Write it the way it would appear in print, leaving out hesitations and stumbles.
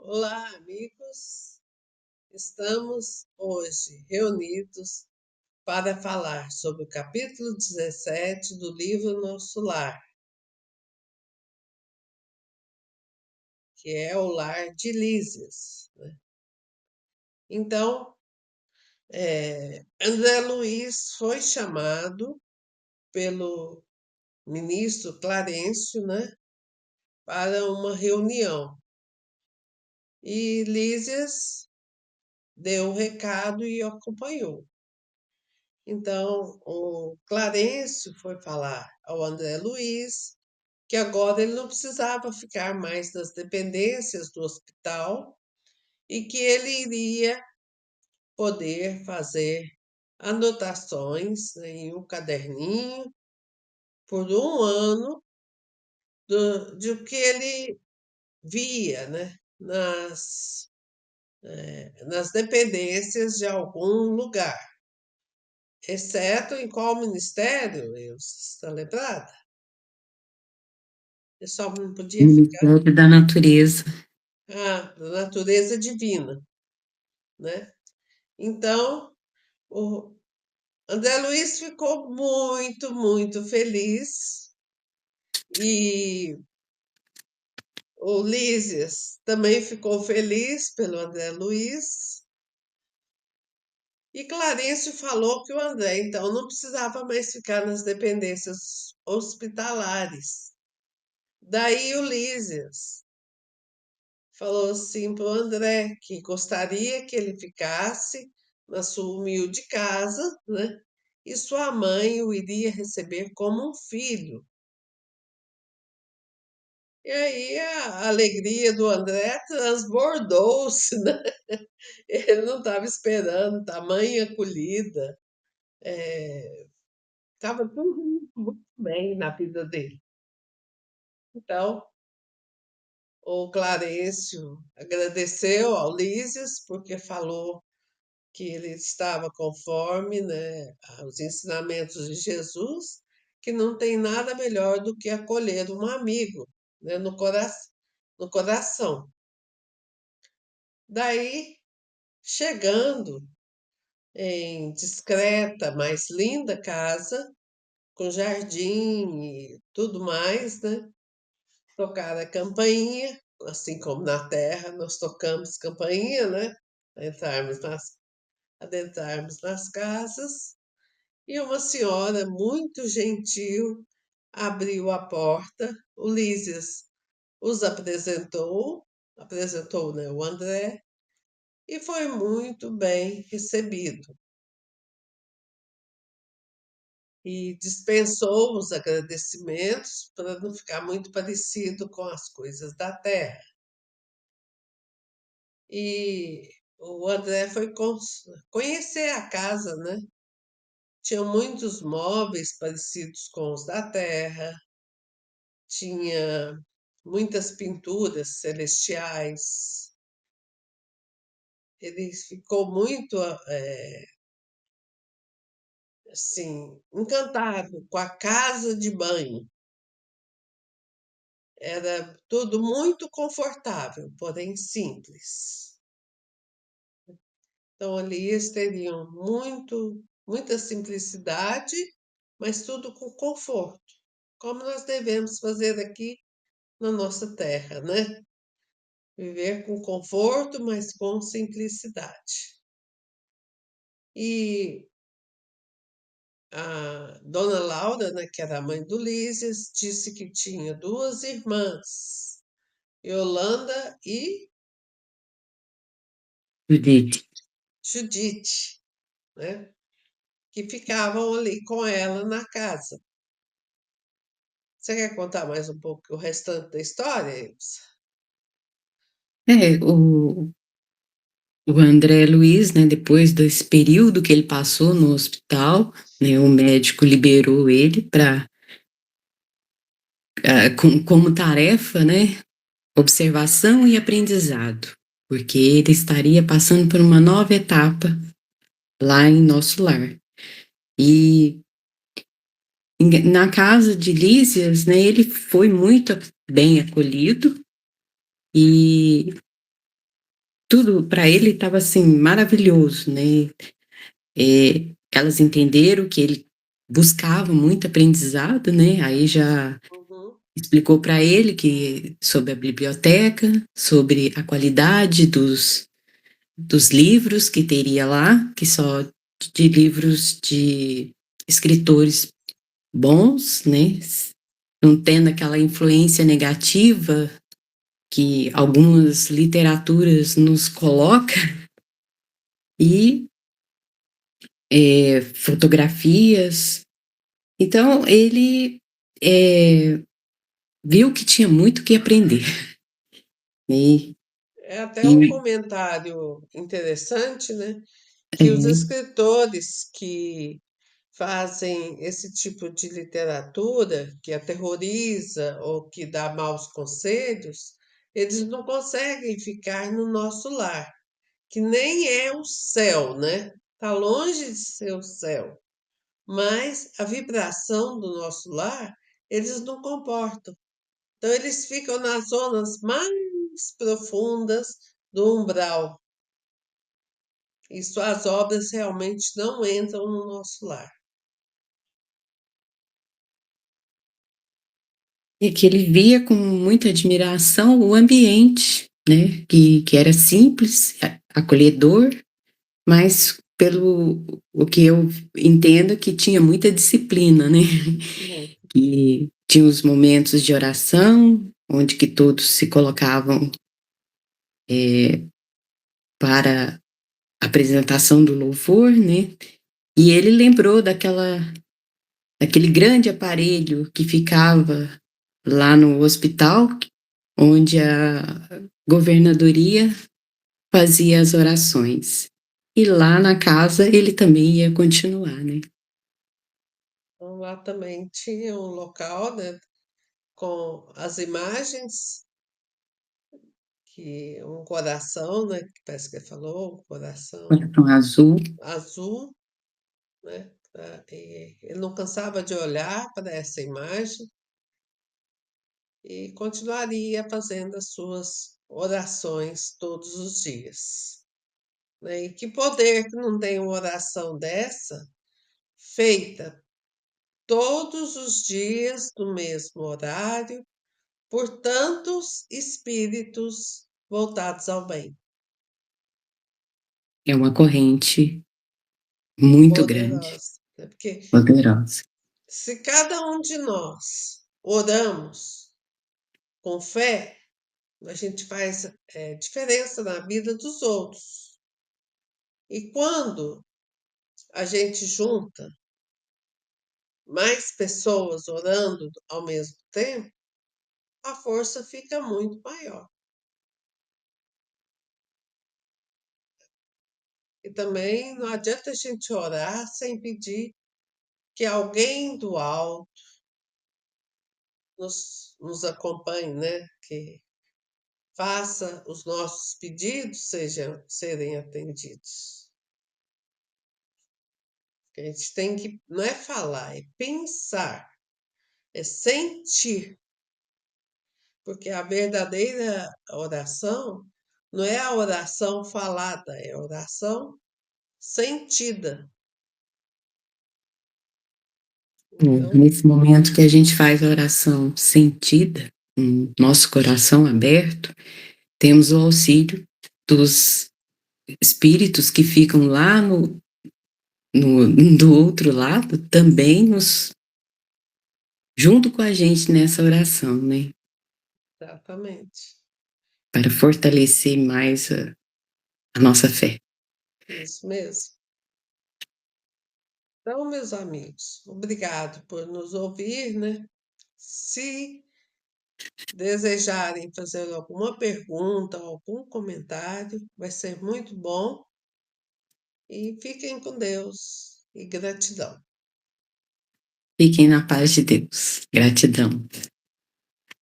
Olá, amigos. Estamos hoje reunidos para falar sobre o capítulo 17 do livro Nosso Lar, que é o lar de Lísias, né? Então, André Luiz foi chamado pelo ministro Clarencio, né, para uma reunião. E Lísias deu o recado e acompanhou. Então, o Clarencio foi falar ao André Luiz que agora ele não precisava ficar mais nas dependências do hospital e que ele iria poder fazer anotações, né, em um caderninho por um ano de o que ele via, né, nas dependências de algum lugar, exceto em qual ministério, eu está lembrada? Eu só não podia ficar Ministério da Natureza. da natureza divina, né? Então, o André Luiz ficou muito, muito feliz e o Lísias também ficou feliz pelo André Luiz. E Clarencio falou que o André, então, não precisava mais ficar nas dependências hospitalares. Daí o Lísias falou assim para o André que gostaria que ele ficasse na sua humilde casa, né? E sua mãe o iria receber como um filho. E aí a alegria do André transbordou-se, né? Ele não estava esperando tamanha acolhida. Estava tudo muito bem na vida dele. Então, o Clarencio agradeceu ao Lísias porque falou que ele estava conforme, né, aos ensinamentos de Jesus, que não tem nada melhor do que acolher um amigo, né, no coração. Daí, chegando em discreta, mas linda casa, com jardim e tudo mais, né? Tocaram a campainha, assim como na terra nós tocamos campainha, né? Entrarmos adentrarmos nas casas. E uma senhora muito gentil abriu a porta. O Lísias os apresentou, né, o André, e foi muito bem recebido. E dispensou os agradecimentos para não ficar muito parecido com as coisas da terra. E o André foi conhecer a casa, né? Tinha muitos móveis parecidos com os da terra, tinha muitas pinturas celestiais. Ele ficou muito assim, encantado com a casa de banho. Era tudo muito confortável, porém simples. Então ali eles teriam muita simplicidade, mas tudo com conforto, como nós devemos fazer aqui na nossa terra, né? Viver com conforto, mas com simplicidade. E a dona Laura, né, que era a mãe do Lísias, disse que tinha duas irmãs, Yolanda e Judite. Judite, né, que ficavam ali com ela na casa. Você quer contar mais um pouco o restante da história, Ilse? É, o André Luiz, né, depois desse período que ele passou no hospital, né, o médico liberou ele para, como tarefa, né, observação e aprendizado, porque ele estaria passando por uma nova etapa lá em Nosso Lar. E na casa de Lísias, né, ele foi muito bem acolhido e tudo para ele estava assim maravilhoso, né? Elas entenderam que ele buscava muito aprendizado, né? Aí já Uhum. explicou para ele que sobre a biblioteca, sobre a qualidade dos livros que teria lá, que só de livros de escritores bons, né? Não tendo aquela influência negativa que algumas literaturas nos colocam, e fotografias. Então, ele viu que tinha muito que aprender. Né? É até um E, comentário interessante, né? Que os é, escritores que fazem esse tipo de literatura que aterroriza ou que dá maus conselhos, eles não conseguem ficar no nosso lar, que nem é o céu, né? Está longe de ser o céu, mas a vibração do nosso lar eles não comportam. Então eles ficam nas zonas mais profundas do umbral. E suas obras realmente não entram no nosso lar. e que ele via com muita admiração o ambiente, né? Que era simples, acolhedor, mas pelo o que eu entendo que tinha muita disciplina, né? Muito. Que tinha os momentos de oração, onde que todos se colocavam para a apresentação do louvor, né? E ele lembrou daquele grande aparelho que ficava lá no hospital, onde a governadoria fazia as orações. E lá na casa ele também ia continuar, né? Então, lá também tinha um local, né, com as imagens, que um coração, né, que parece que ele falou, um coração Coração azul. azul, né? E ele não cansava de olhar para essa imagem e continuaria fazendo as suas orações todos os dias, né? E que poder que não tem uma oração dessa, feita todos os dias no mesmo horário, por tantos espíritos voltados ao bem. É uma corrente muito grande, Poderosa, né? Porque poderosa. se cada um de nós oramos com fé, a gente faz diferença na vida dos outros. E quando a gente junta mais pessoas orando ao mesmo tempo, a força fica muito maior. E também não adianta a gente orar sem pedir que alguém do alto nos acompanhe, né? Que faça os nossos pedidos serem atendidos. A gente tem que, não é falar, é pensar, é sentir, porque a verdadeira oração não é a oração falada, é a oração sentida. Então, Nesse momento que a gente faz a oração sentida, com nosso coração aberto, temos o auxílio dos espíritos que ficam lá do outro lado, também junto com a gente nessa oração, né? exatamente, Para fortalecer mais a nossa fé. isso mesmo. Então, meus amigos, obrigado por nos ouvir, né? Se desejarem fazer alguma pergunta, algum comentário, vai ser muito bom. E fiquem com Deus e gratidão. Fiquem na paz de Deus. Gratidão.